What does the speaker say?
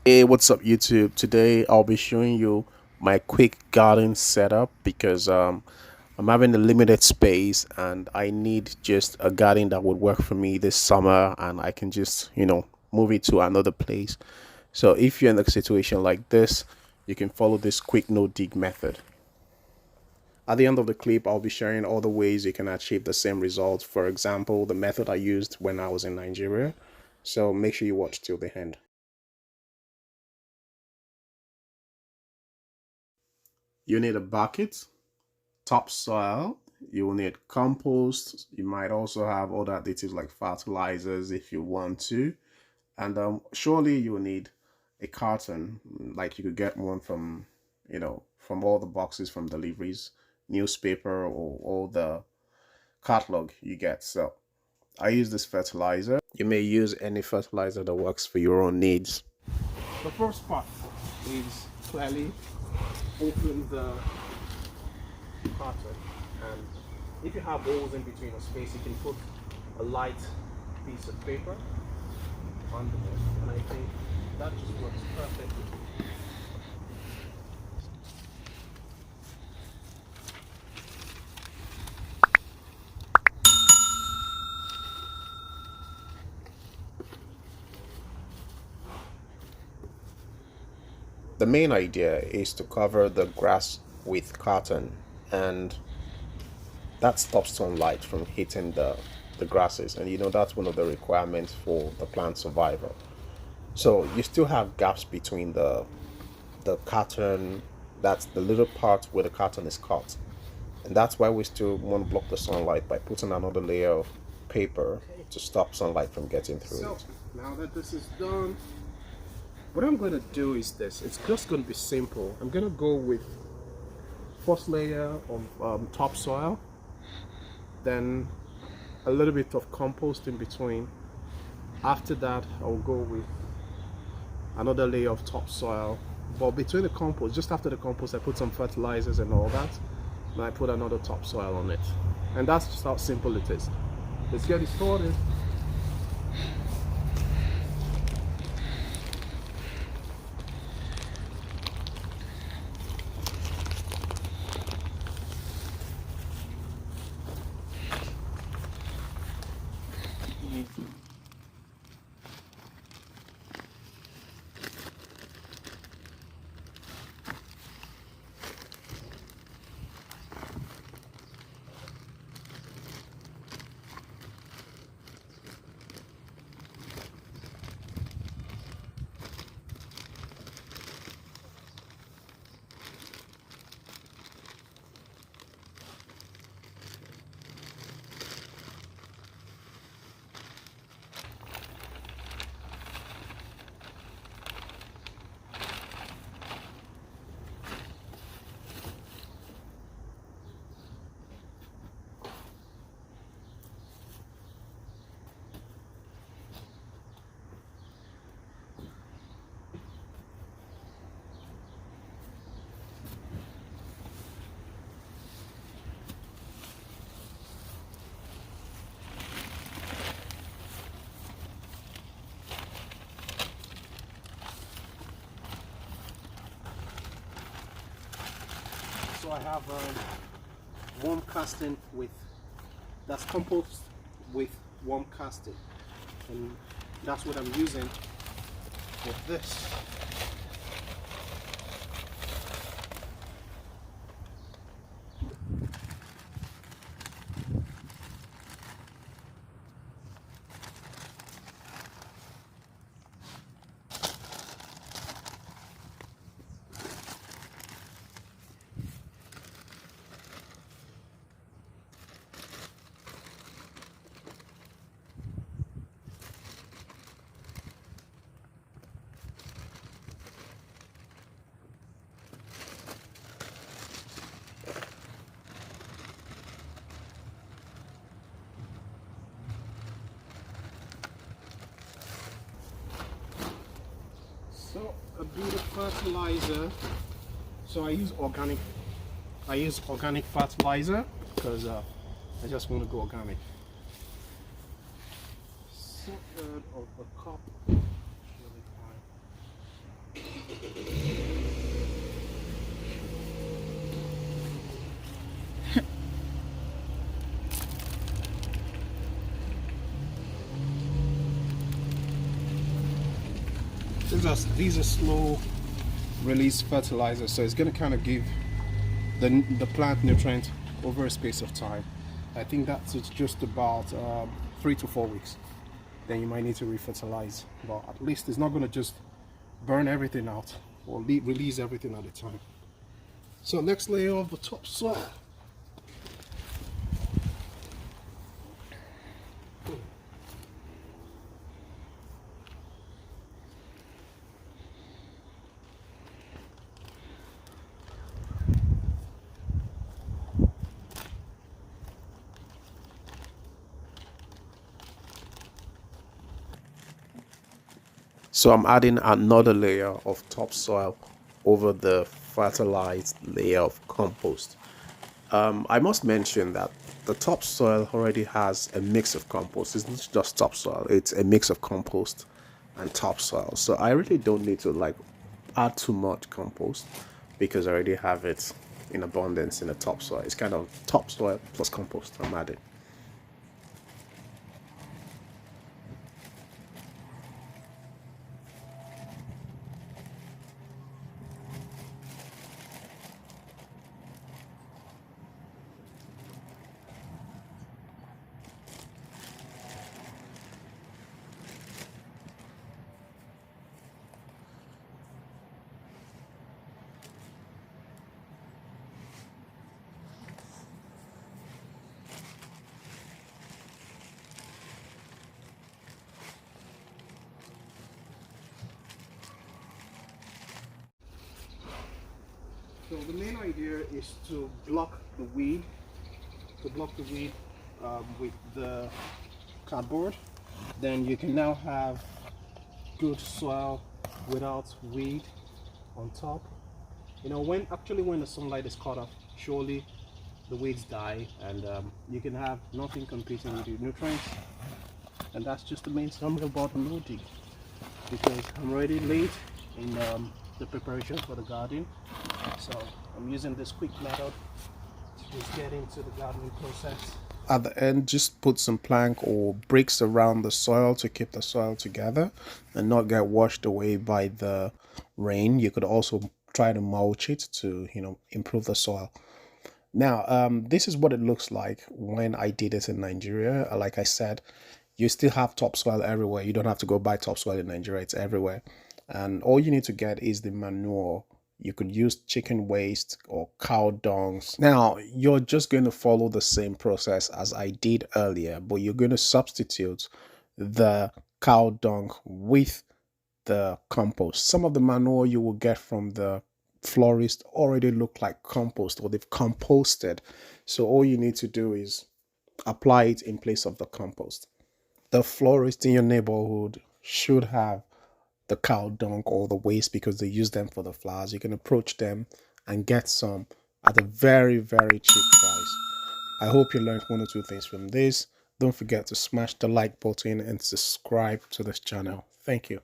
Hey, what's up, YouTube? Today I'll be showing you my quick garden setup because I'm having a limited space and I need just a garden that would work for me this summer and I can just, move it to another place. So if you're in a situation like this, you can follow this quick no dig method. At the end of the clip, I'll be sharing all the ways you can achieve the same results. For example, the method I used when I was in Nigeria. So make sure you watch till the end. You need a bucket, topsoil, you will need compost. You might also have other additives like fertilizers if you want to. And surely you'll need a carton, like you could get one from, from all the boxes from deliveries, newspaper, or all the catalog you get. So I use this fertilizer. You may use any fertilizer that works for your own needs. The first part is clearly open the carton, and if you have holes in between a space, you can put a light piece of paper underneath, and I think that just works perfectly. The main idea is to cover the grass with cotton, and that stops sunlight from hitting the grasses, and that's one of the requirements for the plant survival. So you still have gaps between the cotton, that's the little part where the cotton is cut, and that's why we still want to block the sunlight by putting another layer of paper to stop sunlight from getting through it. Now that this is done, what I'm going to do is this. It's just going to be simple. I'm going to go with first layer of topsoil, then a little bit of compost in between. After that, I'll go with another layer of topsoil. But between the compost, just after the compost, I put some fertilizers and all that. And I put another topsoil on it. And that's just how simple it is. Let's get it started. So I have warm casting with, that's compost with warm casting, and that's what I'm using for this. So a bit of fertilizer. So I use organic fertilizer because I just want to go organic. So of a cup, really fine. These are slow release fertilizers, so it's going to kind of give the plant nutrient over a space of time. I think that's it's just about 3 to 4 weeks. Then you might need to refertilize, but at least it's not going to just burn everything out or release everything at a time. So next layer of the topsoil. So I'm adding another layer of topsoil over the fertilized layer of compost. I must mention that the topsoil already has a mix of compost. It's not just topsoil, it's a mix of compost and topsoil. So I really don't need to like add too much compost because I already have it in abundance in the topsoil. It's kind of topsoil plus compost I'm adding. So the main idea is to block the weed, with the cardboard. Then you can now have good soil without weed on top. You know, when the sunlight is cut off, surely the weeds die, and you can have nothing competing with the nutrients. And that's just the main summary about the loading, because I'm already late in the preparation for the garden. So I'm using this quick method to just get into the gardening process. At the end, just put some plank or bricks around the soil to keep the soil together and not get washed away by the rain. You could also try to mulch it to, improve the soil. Now, this is what it looks like when I did it in Nigeria. Like I said, you still have topsoil everywhere. You don't have to go buy topsoil in Nigeria. It's everywhere. And all you need to get is the manure. You could use chicken waste or cow dungs. Now, you're just going to follow the same process as I did earlier, but you're going to substitute the cow dung with the compost. Some of the manure you will get from the florist already look like compost, or they've composted. So all you need to do is apply it in place of the compost. The florist in your neighborhood should have the cow dung or the waste because they use them for the flowers. You can approach them and get some at a very, very cheap price. I hope you learned one or two things from this. Don't forget to smash the like button and subscribe to this channel. Thank you.